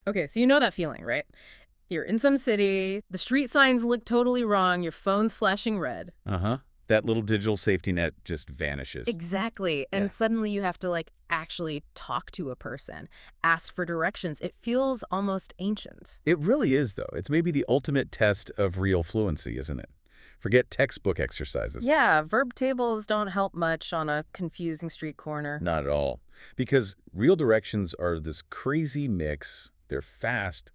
Okay, so you know that feeling, right? You're in some city, the street signs look totally wrong, your phone's flashing red. Uh-huh. That little digital safety net just vanishes. Exactly. Yeah. And suddenly you have to, actually talk to a person, ask for directions. It feels almost ancient. It really is, though. It's maybe the ultimate test of real fluency, isn't it? Forget textbook exercises. Yeah, verb tables don't help much on a confusing street corner. Not at all. Because real directions are this crazy mix. They're fast,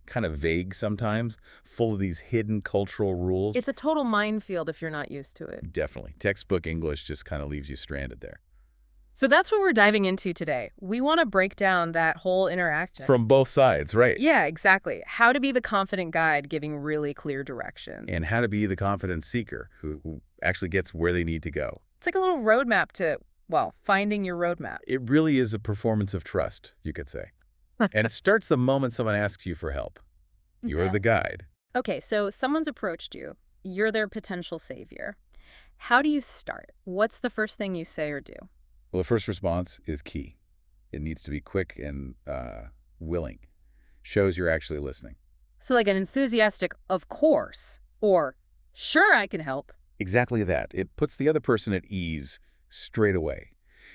kind of vague sometimes, full of these hidden cultural rules. It's a total minefield if you're not used to it. Definitely. Textbook English just kind of leaves you stranded there. So that's what we're diving into today. We want to break down that whole interaction. From both sides, right? Yeah, exactly. How to be the confident guide giving really clear direction. And how to be the confident seeker who actually gets where they need to go. It's like a little roadmap to, well, finding your roadmap. It really is a performance of trust, you could say. And it starts the moment someone asks you for help. You're the guide. Okay, so someone's approached you. You're their potential savior. How do you start? What's the first thing you say or do? Well, the first response is key. It needs to be quick and willing. Shows you're actually listening. So like an enthusiastic, of course, or sure I can help. Exactly that. It puts the other person at ease straight away.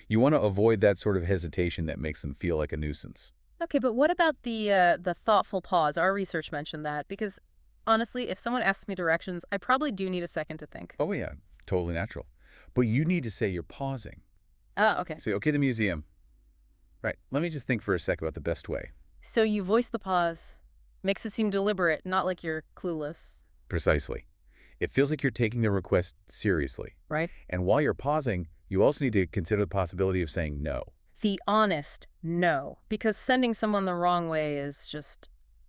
You want to avoid that sort of hesitation that makes them feel like a nuisance. Okay, but what about the thoughtful pause? Our research mentioned that because honestly, if someone asks me directions, I probably do need a second to think. Oh, yeah, totally natural. But you need to say you're pausing. Oh, okay. Say, okay, the museum. Right, let me just think for a sec about the best way. So you voice the pause. Makes it seem deliberate, not like you're clueless, Precisely. It feels like you're taking the request seriously. right? And while you're pausing, you also need to consider the possibility of saying no. The honest no, because sending someone the wrong way is just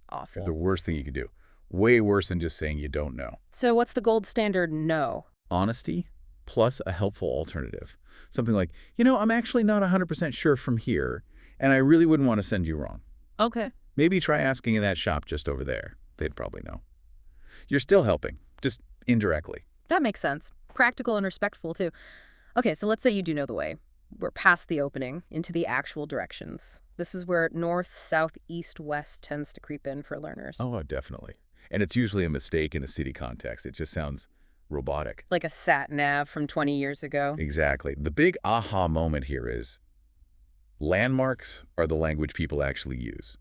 The awful. worst thing you could do. Way worse than just saying you don't know. So what's the gold standard no? Honesty plus a helpful alternative. Something like, I'm actually not 100% sure from here, and I really wouldn't want to send you wrong. Okay. Maybe try asking in that shop just over there. They'd probably know. You're still helping, just indirectly. That makes sense. Practical and respectful, too. Okay, so let's say you do know the way. We're past the opening, into the actual directions. This is where north, south, east, west tends to creep in for learners. Oh, definitely. And it's usually a mistake in a city context. It just sounds robotic. Like a sat nav from 20 years ago. Exactly. The big aha moment here is landmarks are the language people actually use.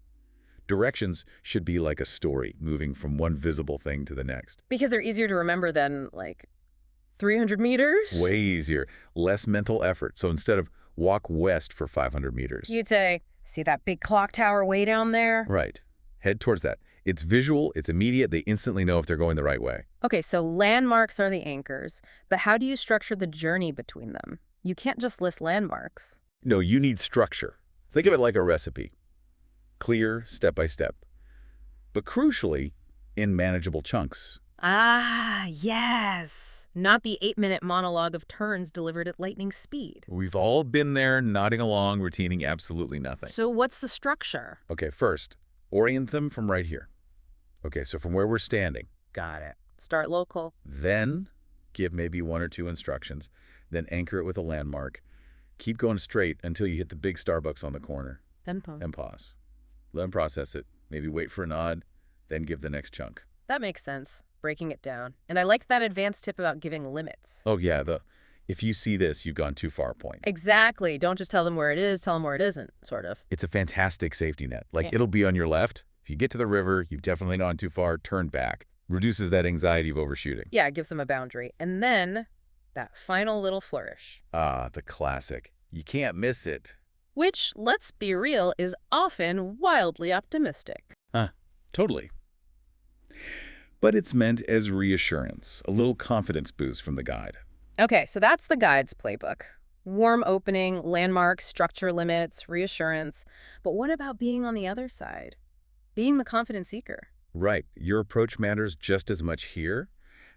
Directions should be like a story, moving from one visible thing to the next. Because they're easier to remember than, 300 meters? Way easier, less mental effort. So instead of walk west for 500 meters. You'd say, see that big clock tower way down there? Right. Head towards that. It's visual, it's immediate, they instantly know if they're going the right way. Okay, so landmarks are the anchors, but how do you structure the journey between them? You can't just list landmarks. No, you need structure. Think of it like a recipe. Clear, step by step. But crucially, in manageable chunks. Ah, yes. Not the 8-minute monologue of turns delivered at lightning speed. We've all been there, nodding along, retaining absolutely nothing. So what's the structure? Okay, first, orient them from right here. Okay, so from where we're standing. Got it. Start local. Then give maybe one or two instructions. Then anchor it with a landmark. Keep going straight until you hit the big Starbucks on the corner. Then pause. And pause. Let them process it. Maybe wait for a nod. Then give the next chunk. That makes sense. Breaking it down. And I like that advanced tip about giving limits. Oh, yeah, if you see this, you've gone too far point. Exactly. Don't just tell them where it is, tell them where it isn't, sort of. It's a fantastic safety net. Yeah. It'll be on your left. If you get to the river, you've definitely gone too far, turn back. Reduces that anxiety of overshooting. Yeah, it gives them a boundary. And then that final little flourish. Ah, the classic. You can't miss it. Which, let's be real, is often wildly optimistic. Totally. But it's meant as reassurance, a little confidence boost from the guide. Okay, so that's the guide's playbook. Warm opening, landmarks, structure limits, reassurance. But what about being on the other side? Being the confident seeker. Right. Your approach matters just as much here.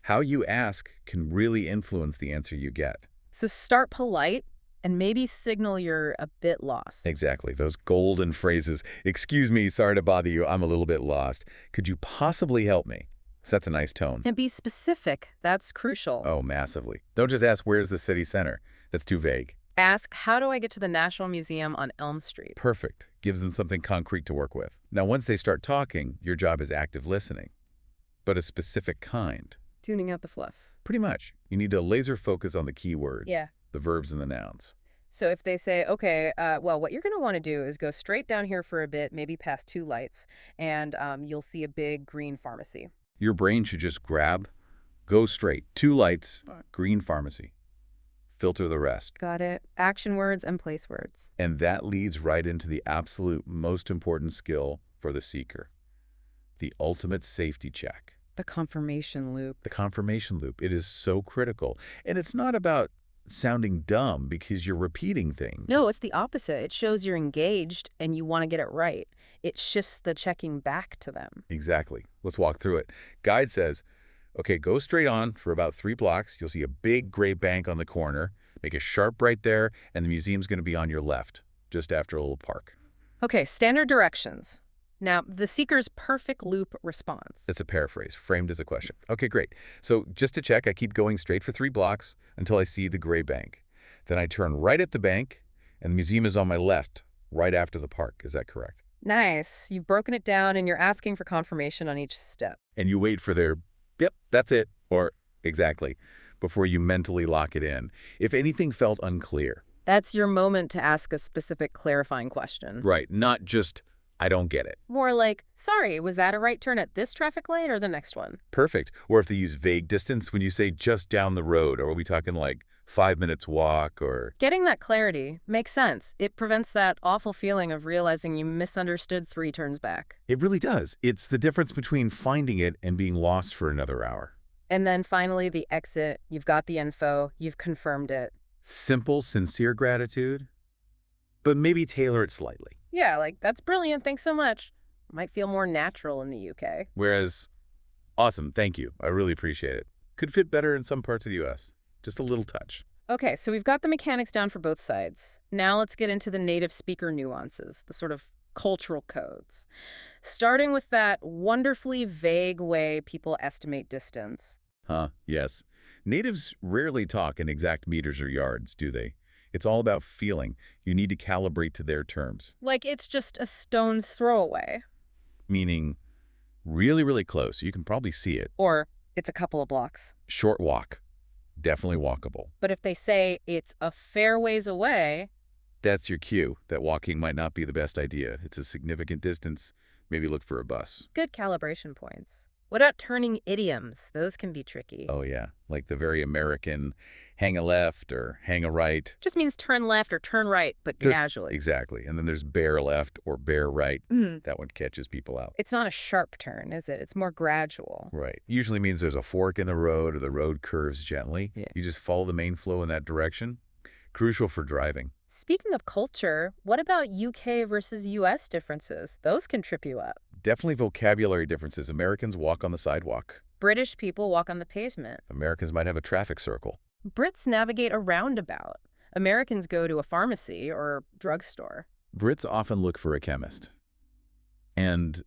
How you ask can really influence the answer you get. So start polite and maybe signal you're a bit lost. Exactly. Those golden phrases. Excuse me, sorry to bother you. I'm a little bit lost. Could you possibly help me? Sets a nice tone. And be specific. That's crucial. Oh, massively. Don't just ask, where's the city center? That's too vague. Ask, how do I get to the National Museum on Elm Street? Perfect. Gives them something concrete to work with. Now, once they start talking, your job is active listening, but a specific kind. Tuning out the fluff. Pretty much. You need to laser focus on the key words, Yeah. the verbs and the nouns. So if they say, okay, well, what you're going to want to do is go straight down here for a bit, maybe past two lights, and you'll see a big green pharmacy. Your brain should just grab, go straight, 2 lights, green pharmacy. Filter the rest. Got it. Action words and place words. And that leads right into the absolute most important skill for the seeker, the ultimate safety check. The confirmation loop. The confirmation loop. It is so critical. And it's not about sounding dumb because you're repeating things. No, it's the opposite. It shows you're engaged and you want to get it right. It shifts the checking back to them. Exactly. Let's walk through it. Guide says, okay, go straight on for about 3 blocks. You'll see a big gray bank on the corner. Make a sharp right there, and the museum's going to be on your left, just after a little park. Okay, standard directions. Now, the seeker's perfect loop response. That's a paraphrase, framed as a question. Okay, great. So just to check, I keep going straight for 3 blocks until I see the gray bank. Then I turn right at the bank, and the museum is on my left, right after the park. Is that correct? Nice. You've broken it down, and you're asking for confirmation on each step. And you wait for their, yep, that's it, or exactly, before you mentally lock it in. If anything felt unclear. That's your moment to ask a specific clarifying question. Right, not just, I don't get it. More like, sorry, was that a right turn at this traffic light or the next one? Perfect. Or if they use vague distance, when you say just down the road, or are we talking like 5 minutes walk or... Getting that clarity makes sense. It prevents that awful feeling of realizing you misunderstood 3 turns back. It really does. It's the difference between finding it and being lost for another hour. And then finally, the exit. You've got the info. You've confirmed it. Simple, sincere gratitude, but maybe tailor it slightly. Yeah, like, that's brilliant. Thanks so much. Might feel more natural in the UK. Whereas, awesome, thank you. I really appreciate it. Could fit better in some parts of the U.S. Just a little touch. Okay, so we've got the mechanics down for both sides. Now let's get into the native speaker nuances, the sort of cultural codes. Starting with that wonderfully vague way people estimate distance. Yes. Natives rarely talk in exact meters or yards, do they? It's all about feeling. You need to calibrate to their terms. Like it's just a stone's throw away. Meaning, really, really close. You can probably see it. Or it's a couple of blocks. Short walk. Definitely walkable. But if they say it's a fair ways away... That's your cue that walking might not be the best idea. It's a significant distance. Maybe look for a bus. Good calibration points. What about turning idioms? Those can be tricky. Oh, yeah. Like the very American hang a left or hang a right. Just means turn left or turn right, but casually. Exactly. And then there's bear left or bear right. That one catches people out. It's not a sharp turn, is it? It's more gradual. Right. Usually means there's a fork in the road or the road curves gently. Yeah. You just follow the main flow in that direction. Crucial for driving. Speaking of culture, what about UK versus US differences? Those can trip you up. Definitely vocabulary differences. Americans walk on the sidewalk. British people walk on the pavement. Americans might have a traffic circle. Brits navigate a roundabout. Americans go to a pharmacy or drugstore. Brits often look for a chemist. And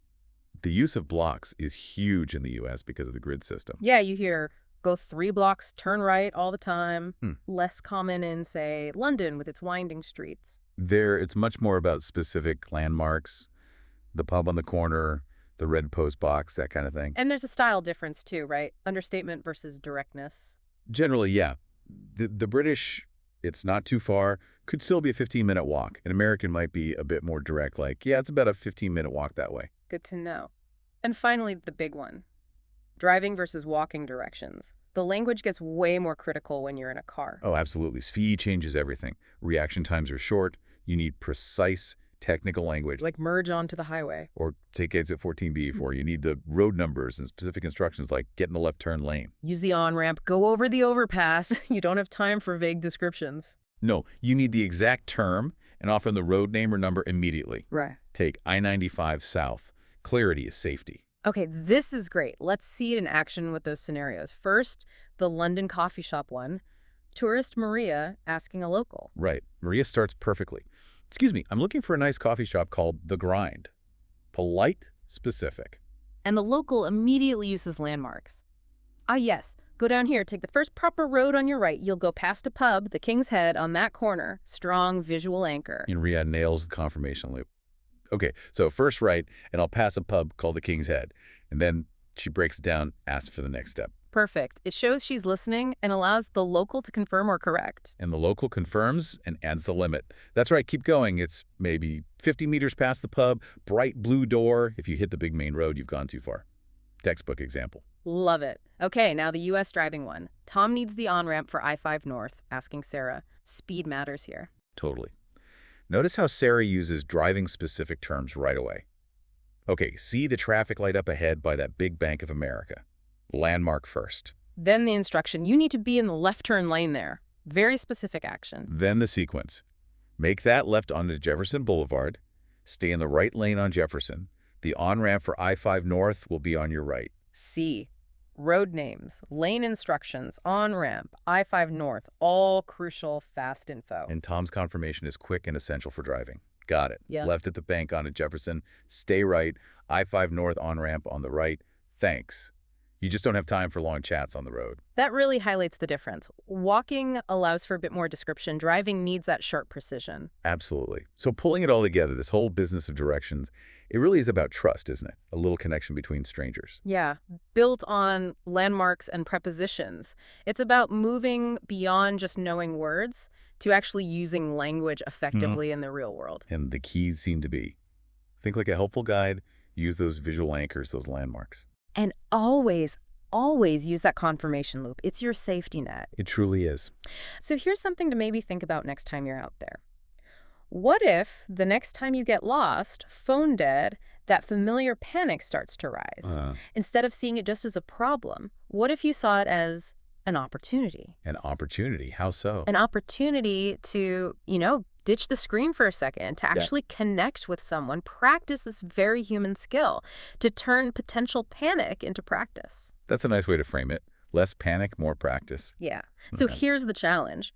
the use of blocks is huge in the U.S. because of the grid system. Yeah, you hear, go 3 blocks, turn right all the time. Less common in, say, London with its winding streets. There, it's much more about specific landmarks, the pub on the corner, the red post box, that kind of thing. And there's a style difference too, right? Understatement versus directness. Generally, yeah. The British, it's not too far, could still be a 15-minute walk. An American might be a bit more direct, like, yeah, it's about a 15-minute walk that way. Good to know. And finally, the big one. Driving versus walking directions. The language gets way more critical when you're in a car. Oh, absolutely. Speed changes everything. Reaction times are short. You need precise technical language. Like merge onto the highway. Or take exit 14B for you need the road numbers and specific instructions like get in the left turn lane. Use the on-ramp, go over the overpass. You don't have time for vague descriptions. No, you need the exact term and often the road name or number immediately. Right. Take I-95 south. Clarity is safety. Okay, this is great. Let's see it in action with those scenarios. First, the London coffee shop one. Tourist Maria asking a local. Right. Maria starts perfectly. Excuse me, I'm looking for a nice coffee shop called The Grind. Polite, specific. And the local immediately uses landmarks. Ah, yes, Go down here, take the first proper road on your right. You'll go past a pub, the King's Head, on that corner. Strong visual anchor. And Rhea nails the confirmation loop. Okay, so first right, and I'll pass a pub called the King's Head. And then she breaks it down, asks for the next step. Perfect. It shows she's listening and allows the local to confirm or correct. And the local confirms and adds the limit. That's right, keep going. It's maybe 50 meters past the pub, bright blue door. If you hit the big main road, you've gone too far. Textbook example. Love it. Okay, now the U.S. driving one. Tom needs the on-ramp for I-5 North, asking Sarah. Speed matters here. Totally. Notice how Sarah uses driving-specific terms right away. Okay, see the traffic light up ahead by that big Bank of America. Landmark first. Then the instruction. You need to be in the left turn lane there. Very specific action. Then the sequence. Make that left onto Jefferson Boulevard. Stay in the right lane on Jefferson. The on-ramp for I-5 North will be on your right. C. Road names, lane instructions, on-ramp, I-5 North, all crucial fast info. And Tom's confirmation is quick and essential for driving. Got it. Yeah. Left at the bank onto Jefferson. Stay right. I-5 North on-ramp on the right. Thanks. You just don't have time for long chats on the road. That really highlights the difference. Walking allows for a bit more description. Driving needs that sharp precision. Absolutely. So pulling it all together, this whole business of directions, it really is about trust, isn't it? A little connection between strangers. Yeah, built on landmarks and prepositions. It's about moving beyond just knowing words to actually using language effectively in the real world. And the keys seem to be, think like a helpful guide, use those visual anchors, those landmarks. And always, always use that confirmation loop. It's your safety net. It truly is. So here's something to maybe think about next time you're out there. What if the next time you get lost, phone dead, that familiar panic starts to rise? Instead of seeing it just as a problem, what if you saw it as an opportunity? An opportunity? How so? An opportunity to, ditch the screen for a second, to actually connect with someone, practice this very human skill, to turn potential panic into practice. That's a nice way to frame it. Less panic, more practice. Yeah. So here's the challenge.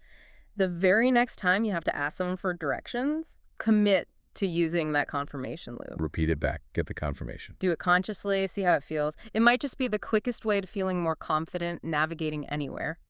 The very next time you have to ask someone for directions, commit to using that confirmation loop. Repeat it back. Get the confirmation. Do it consciously, see how it feels. It might just be the quickest way to feeling more confident navigating anywhere.